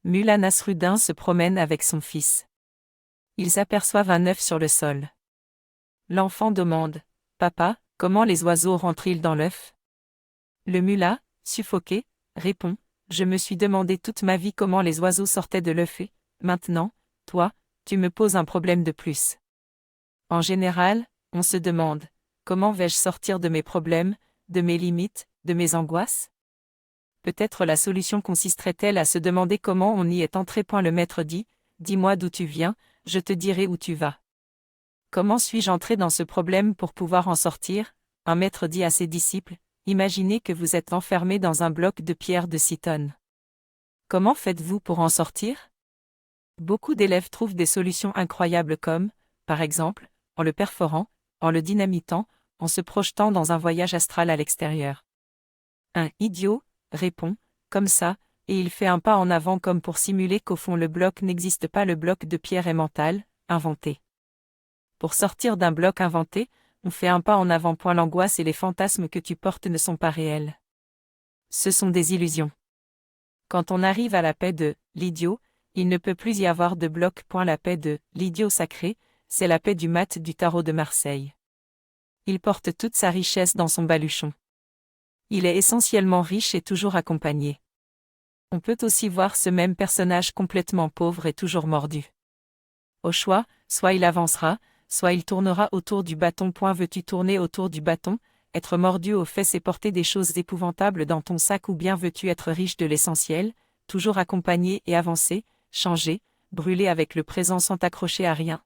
Mullah Nasruddin se promène avec son fils. Ils aperçoivent un œuf sur le sol. L'enfant demande « Papa, comment les oiseaux rentrent-ils dans l'œuf ?» Le mullah, suffoqué, répond « Je me suis demandé toute ma vie comment les oiseaux sortaient de l'œuf et, maintenant, toi, tu me poses un problème de plus. » En général, on se demande « Comment vais-je sortir de mes problèmes, de mes limites, de mes angoisses ?» Peut-être la solution consisterait-elle à se demander comment on y est entré. Le maître dit « Dis-moi d'où tu viens, je te dirai où tu vas. » Comment suis-je entré dans ce problème pour pouvoir en sortir? Un maître dit à ses disciples « Imaginez que vous êtes enfermé dans un bloc de pierre de 6 tonnes. Comment faites-vous pour en sortir ?» Beaucoup d'élèves trouvent des solutions incroyables comme, par exemple, en le perforant, en le dynamitant, en se projetant dans un voyage astral à l'extérieur. Un idiot répond, comme ça, et il fait un pas en avant comme pour simuler qu'au fond le bloc n'existe pas. Le bloc de pierre est mental, inventé. Pour sortir d'un bloc inventé, on fait un pas en avant. L'angoisse et les fantasmes que tu portes ne sont pas réels. Ce sont des illusions. Quand on arrive à la paix de l'idiot, il ne peut plus y avoir de bloc. La paix de l'idiot sacré, c'est la paix du mat du tarot de Marseille. Il porte toute sa richesse dans son baluchon. Il est essentiellement riche et toujours accompagné. On peut aussi voir ce même personnage complètement pauvre et toujours mordu. Au choix, soit il avancera, soit il tournera autour du bâton. Veux-tu tourner autour du bâton, être mordu aux fesses et porter des choses épouvantables dans ton sac, ou bien veux-tu être riche de l'essentiel, toujours accompagné et avancer, changer, brûler avec le présent sans t'accrocher à rien?